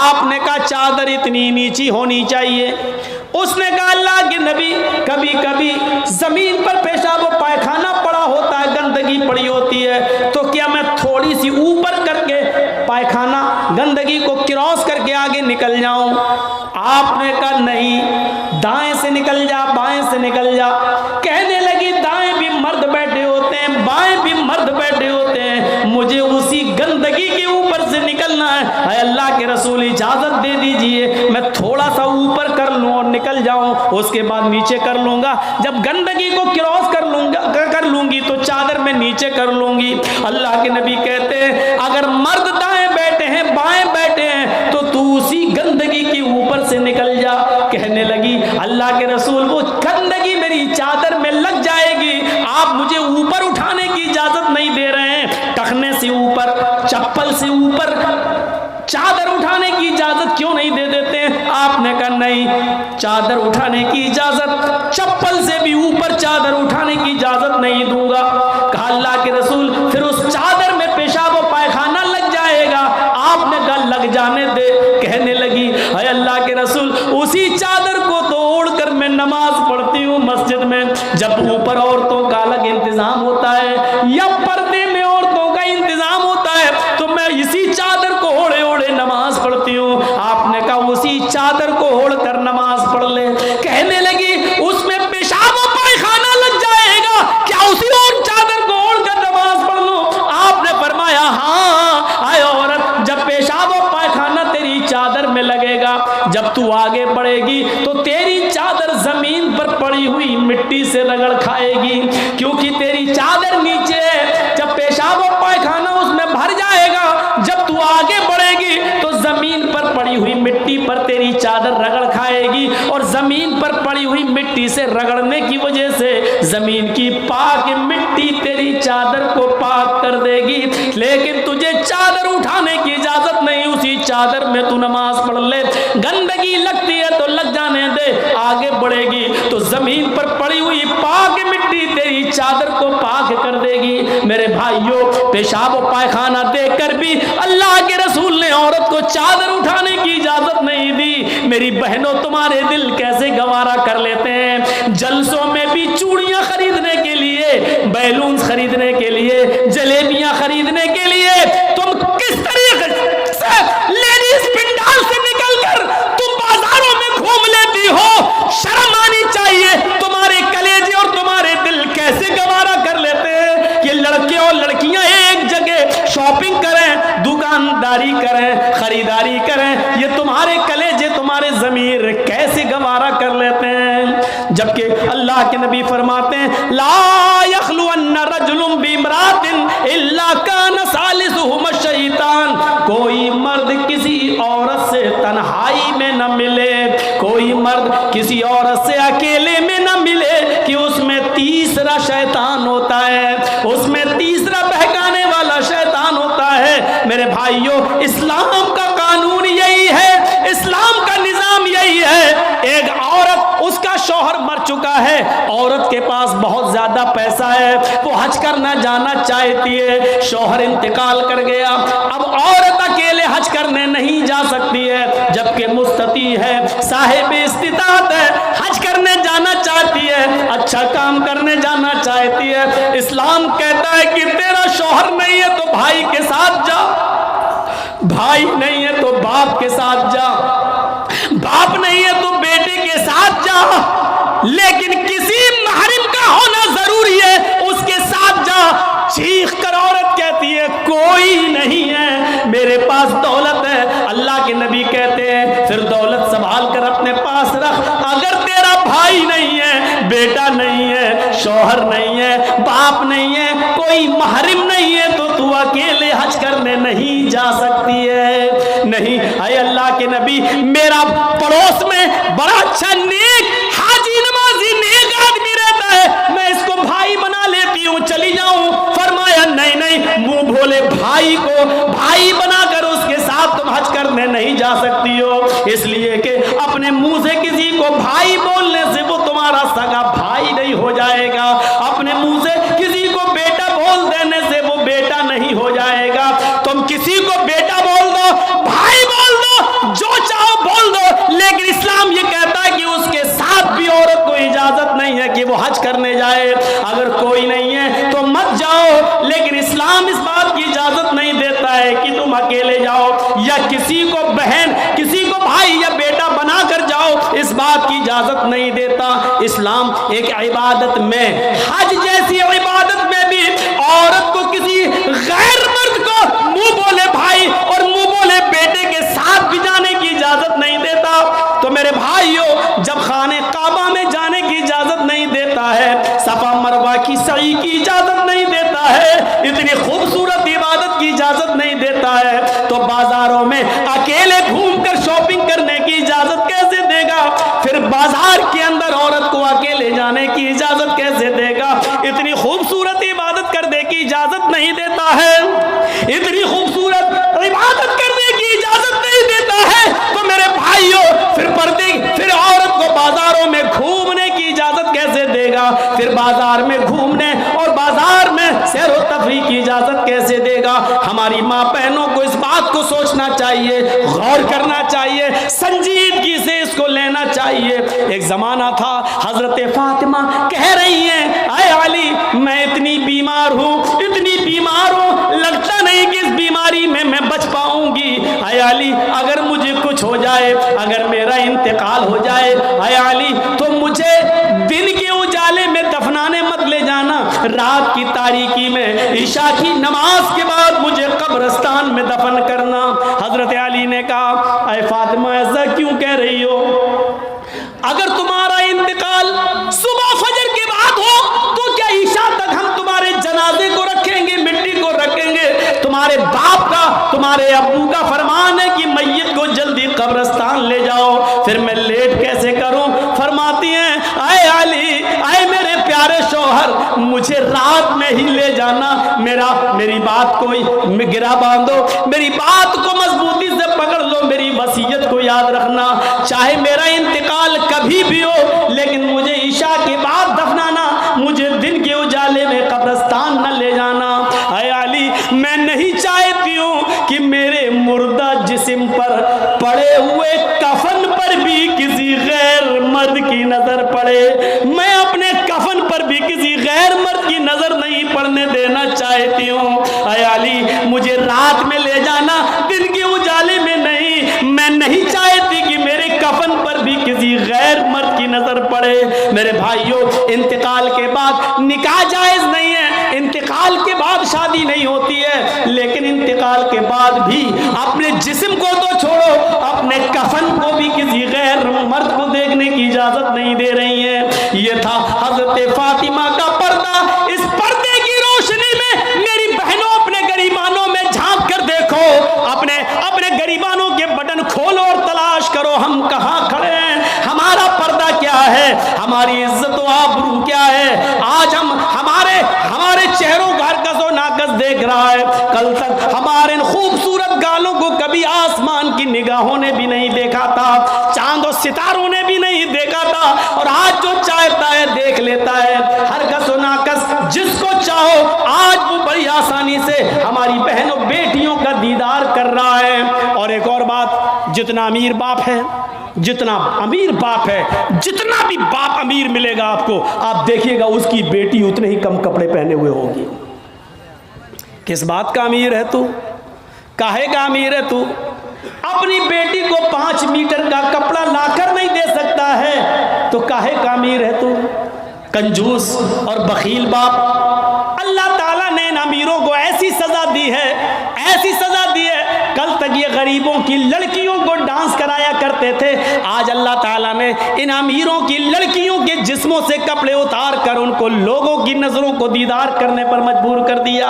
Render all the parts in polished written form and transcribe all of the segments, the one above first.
آپ نے کہا چادر اتنی نیچی ہونی چاہیے. اس نے کہا اللہ کے نبی کبھی کبھی زمین پر پیشاب و پائخانہ پڑا ہوتا ہے, گندگی پڑی ہوتی ہے, تو کیا میں تھوڑی سی اوپر کر کے پائخانہ گندگی کو کراس کر کے آگے نکل جاؤں؟ آپ نے کہا نہیں, دائیں سے نکل جا, بائیں سے نکل جا. کہنے لگی دائیں بھی مرد بیٹھے ہوتے ہیں, بائیں بھی مرد بیٹھے ہوتے ہیں, مجھے اسی گندگی کے اوپر سے نکلنا ہے. اے اللہ کے رسول اجازت دے دیجئے, میں تھوڑا سا اوپر کر لوں اور نکل جاؤں, اس کے بعد نیچے کر لوں گا. جب گندگی کو کراس کر لوں گی تو چادر میں نیچے کر لوں گی. اللہ کے نبی کہتے ہیں اگر مرد دائیں بیٹھے ہیں بائیں بیٹھے ہیں تو تو اسی گندگی کے اوپر سے نکل جا. کہنے لگی اللہ کے رسول وہ گندگی میری چادر میں لگ جائے گی, آپ مجھے اوپر اٹھانے کی اجازت نہیں دے رہے ہیں, ٹخنے سے اوپر, چپل سے اوپر چادر اٹھانے کی اجازت کیوں نہیں دے دیتے ہیں؟ آپ نے کہا نہیں, چادر اٹھانے کی اجازت, چپل سے بھی اوپر چادر اٹھانے کی اجازت نہیں دوں گا. کہا اللہ کے رسول پھر اس چادر میں پیشاب و پائخانہ لگ جائے گا. آپ نے کہا لگ جانے دے. کہنے لگی اے اللہ کے رسول اسی چادر کو توڑ کر میں نماز پڑھتی ہوں مسجد میں, جب اوپر عورتوں کا الگ انتظام ہوتا ہے یا پردے میں عورتوں کا انتظام ہوتا ہے تو میں اسی چادر کو اوڑھے اوڑھے نماز پڑھتی ہوں. آپ نے کہا اسی چادر کو اوڑھ کر نماز پڑھ لے. کہنے لگی اس میں پیشاب و پائخانہ لگ جائے گا, کیا اسی اور چادر کو اوڑھ کر نماز پڑھ لوں؟ آپ نے فرمایا ہاں اے عورت, جب پیشاب و پائخانہ تیری چادر میں لگے گا, جب تو آگے بڑھے گی تو تیری چادر زمین پر پڑی ہوئی مٹی سے رگڑ کھائے گی, کیونکہ تیری چادر نیچے ہے. جب پیشاب و پائخانہ اس میں بھر جائے گا, جب تو آگے بڑھے گی تو زمین پر پڑی ہوئی مٹی پر تیری چادر رگڑ کھائے گی, اور زمین پر پڑی ہوئی مٹی سے رگڑنے کی وجہ سے زمین کی پاک مٹی تیری چادر کو پاک کر دے گی. لیکن تجھے چادر اٹھانے کی اجازت نہیں, اسی چادر میں تو نماز پڑھ لے. گندگی لگتی ہے تو لگ جانے دے, آگے بڑھے گی تو زمین پر پڑی ہوئی پاک مٹی تیری چادر کو پاک کر دے گی. میرے بھائیوں, پیشاب و پائخانہ دیکھ کر بھی اللہ کے رسول نے عورت کو چادر اٹھانے کی اجازت نہیں دی. میری بہنوں تمہارے دل کیسے گوارا کر لیتے ہیں, جلسوں میں بھی چوڑیاں خریدنے کے لیے, بیلونز خریدنے کے لیے, جلیبیاں خریدنے کے لیے تم کس طریقے سے لیڈیز پنڈال سے نکل کر تم بازاروں میں گھوم لیتی ہو. شرم آنی چاہیے. تمہارے کلیجے اور تمہارے دل کیسے گوارا کر لیتے ہیں کہ لڑکے اور لڑکیاں ایک جگہ شاپنگ کریں, دکانداری کریں, خریداری کریں. یہ تمہارے کلیجے تمہارے ضمیر کیسے گوارا کر لیتے ہیں؟ جبکہ اللہ کے نبی فرماتے ہیں لا یخلون رجل بامرأۃ الا کان ثالثہما الشیطان. کوئی مرد کسی عورت سے تنہائی میں نہ ملے, کوئی مرد کسی عورت سے اکیلے میں نہ ملے کہ اس میں تیسرا شیطان ہوتا ہے, اس میں تیسرا بہکانے والا شیطان ہوتا ہے. میرے بھائیوں, اسلام کا قانون یہی ہے, اسلام کا نظام یہی ہے. ایک عورت, اس کا شوہر مر چکا ہے, عورت کے پاس بہت زیادہ پیسہ ہے, وہ حج کرنا جانا چاہتی ہے, شوہر انتقال کر گیا, اب عورت اکیلے حج کرنے نہیں جا سکتی ہے, جبکہ مستطیع ہے, صاحب استطاعت ہے, حج کرنے جانا چاہتی ہے, اچھا کام کرنے جانا چاہتی ہے. اسلام کہتا ہے کہ تیرا شوہر نہیں ہے تو بھائی کے ساتھ جا, بھائی نہیں ہے تو باپ کے ساتھ جا, باپ نہیں ہے تو بیٹے کے ساتھ جا, لیکن کسی محرم کا ہونا ضروری ہے, اس کے ساتھ جا. چیخ کر عورت کہتی ہے کوئی نہیں ہے, میرے پاس دولت ہے. اللہ کے نبی کہتے ہیں پھر دولت سنبھال کر اپنے پاس رکھ. اگر تیرا بھائی نہیں ہے, بیٹا نہیں ہے, شوہر نہیں ہے, باپ نہیں ہے, کوئی محرم نہیں ہے تو تو اکیلے حج کرنے نہیں جا سکتی ہے. نہیں, اے اللہ کے نبی, میرا پڑوس میں بڑا اچھا نیک حاجی نمازی نیک آدمی رہتا ہے, میں اس کو بھائی بنا لیتی ہوں, چلی جاؤں. فرمایا نہیں نہیں, منہ بھولے بھائی کو بھائی بنا کر اس کے ساتھ تم حج کرنے نہیں جا سکتی ہو, اس لیے کہ اپنے منہ سے کسی کو بھائی بولنے سے وہ تمہارا سگا بھائی نہیں ہو جائے گا, اپنے منہ سے کسی کو بیٹا بول دینے سے وہ بیٹا نہیں ہو جائے گا. تم کسی کو بیٹا بول دو, بھائی بول دو, کسی کو بہن، کسی کو بھائی یا بیٹا بنا کر جاؤ، اس بات کی اجازت نہیں دیتا۔ اسلام ایک عبادت میں، حج جیسی عبادت میں بھی عورت کو کسی غیر مرد کو منہ بولے بھائی اور منہ بولے بیٹے کے ساتھ بھی جانے کی اجازت نہیں دیتا۔ تو میرے بھائیوں، جب خانہ کعبہ میں جانے کی اجازت نہیں دیتا ہے، صفا مروہ کی سعی کی اجازت نہیں دیتا ہے، اتنی خوبصورت عبادت کی اجازت نہیں دیتا ہے، تو بازاروں میں اکیلے گھوم کر شاپنگ کرنے کی اجازت کیسے دے گا؟ پھر بازار کے اندر عورت کو اکیلے جانے کی اجازت کیسے دے گا؟ اتنی خوبصورت عبادت کرنے کی اجازت نہیں دیتا ہے، اتنی خوبصورت عبادت کرنے کی اجازت نہیں دیتا ہے، تو میرے بھائیوں پھر عورت کو بازاروں میں گھومنے کی اجازت کیسے دے گا؟ پھر بازار میں گھومنے اور بازار میں سیر و تفریح کی اجازت کیسے دے گا؟ ہماری ماں بہنوں کو اس بات کو سوچنا چاہیے، غور کرنا چاہیے، سنجیدگی سے اس کو لینا چاہیے۔ ایک زمانہ تھا، حضرت فاطمہ کہہ رہی ہیں، اے علی میں اتنی بیمار ہوں، اتنی بیمار ہوں، لگتا نہیں کہ اس بیماری میں بچ پاؤں گی۔ اے علی اگر مجھے کچھ ہو جائے، اگر میرا انتقال ہو جائے، اے علی تو مجھے دن کے اجالے میں دفنانے مت لے جانا، رات کی تاریکی میں عشاء کی نماز کے بعد مجھے قبرستان میں دفن کرنا۔ حضرت علی نے کہا، اے فاطمہ ایسا کیوں کہہ رہی ہو؟ اگر تمہارا انتقال صبح فجر کے بعد ہو تو کیا عشاء تک ہم تمہارے جنازے کو رکھیں گے، مٹی کو رکھیں گے؟ تمہارے باپ کا، تمہارے ابو کا فرمان ہے کہ میت کو جلدی قبرستان لے جاؤ، پھر میں لیٹ کیسے کروں؟ فرماتی ہیں، اے علی، اے میرے پیارے شوہر، مجھے رات میں ہی لے جانا، میری بات کو گرا باندھو، میری بات کو مضبوطی سے پکڑ لو، میری وصیت کو یاد رکھنا، چاہے میرا انتقال کبھی بھی ہو لیکن مجھے عشاء کے بعد دفنانا، مجھے دن کے اجالے میں قبرستان نہ لے جانا۔ اے علی میں نہیں چاہتی ہوں کہ میرے مردہ جسم پر پڑے ہوئے کفن پر بھی کسی غیر مرد کی نظر پڑے، میں اپنے کفن پر بھی کسی غیر مرد کی نظر نہیں پڑنے دینا چاہتی ہوں۔ اے علی مجھے رات میں لے جانا، دن کے اجالے میں نہیں، میں نہیں چاہتی کہ میرے کفن پر بھی کسی غیر مرد کی نظر پڑے۔ میرے بھائیوں، انتقال کے بعد نکاح جائز نہیں ہے، انتقال کے بعد شادی نہیں ہوتی ہے، لیکن انتقال کے بعد بھی اپنے جسم کو تو چھوڑو، اپنے کفن کو بھی کسی غیر مرد کو دیکھنے کی اجازت نہیں دے رہی ہیں۔ یہ تھا حضرت فاطمہ کا پردہ۔ اس پردے کی روشنی میں میری بہنوں اپنے گریبانوں میں جھانک کر دیکھو، اپنے گریبانوں کے بٹن کھولو اور تلاش کرو ہم کہاں کھڑے ہیں، ہمارا پردہ کیا ہے، ہماری عزت و آبرو کیا ہے۔ آج ہمارے چہروں کا ہرکس و ناکس دیکھ رہا ہے، کل تک ہمارے ان خوبصورت گالوں کو کبھی آسمان کی نگاہوں نے بھی نہیں دیکھا تھا، چاند و ستاروں نے بھی نہیں دیکھا تھا، اور آج جو چاہتا ہے دیکھ لیتا ہے۔ ہرکس و ناکس جس کو چاہو آج وہ بڑی آسانی سے ہماری بہنوں بیٹیوں کا دیدار کر رہا ہے۔ اور ایک اور بات، جتنا امیر باپ ہے، جتنا امیر باپ ہے، جتنا بھی باپ امیر ملے گا آپ کو، آپ دیکھیے گا اس کی بیٹی اتنے ہی کم کپڑے پہنے ہوئے ہوگی۔ کس بات کا امیر ہے تو؟ کاہے کا امیر ہے تو؟ اپنی بیٹی کو 5 میٹر کا کپڑا لا کر نہیں دے سکتا ہے تو کاہے کا امیر ہے تو؟ کنجوس اور بخیل باپ۔ اللہ تعالیٰ نے ان امیروں کو ایسی سزا دی ہے، ایسی سزا دی ہے، کل تک یہ غریبوں کی لڑکیوں کو ڈانس کرایا کرتے تھے، آج اللہ تعالیٰ نے ان امیروں کی لڑکیوں کے جسموں سے کپڑے اتار کر ان کو لوگوں کی نظروں کو دیدار کرنے پر مجبور کر دیا۔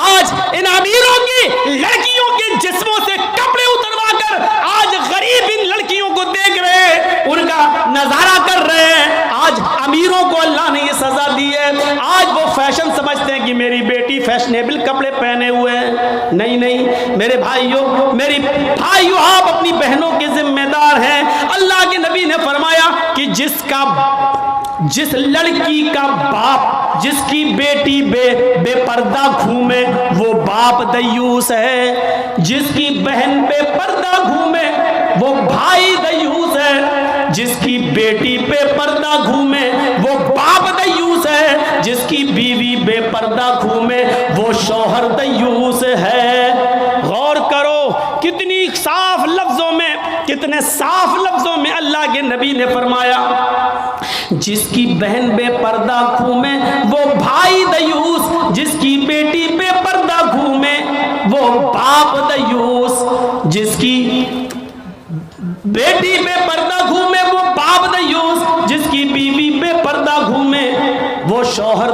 آج ان امیروں کی لڑکیوں کے جسموں سے کپڑے اتروا کر آج غریب ان لڑکیوں کو دیکھ رہے ہیں، ان کا نظارہ کر رہے ہیں۔ آج امیروں کو اللہ نے یہ سزا دی ہے، آج وہ فیشن سمجھتے ہیں کہ میری بیٹی فیشنیبل کپڑے پہنے ہوئے ہیں۔ نہیں نہیں میرے بھائیوں، آپ اپنی بہنوں کے ذمہ دار ہیں۔ اللہ کے نبی نے فرمایا کہ جس لڑکی کا باپ، جس کی بیٹی بے پردہ گھومے وہ باپ دیوس ہے، جس کی بہن بے پردہ گھومے وہ بھائی دیوس ہے، جس کی بیٹی بے پردہ گھومے وہ باپ دیوس ہے، جس کی بیوی بے پردہ گھومے وہ شوہر دیوس ہے۔ غور کرو کتنی کتنے صاف لفظوں میں اللہ کے نبی نے فرمایا، جس کی بہن بے پردہ گھومے وہ بھائی دیوس، جس کی بیٹی بے پردہ گھومے وہ باپ دیوس، جس کی بیٹی بے پردہ گھومے وہ باپ دیوس، جس کی بیوی بے پردہ گھومے وہ شوہر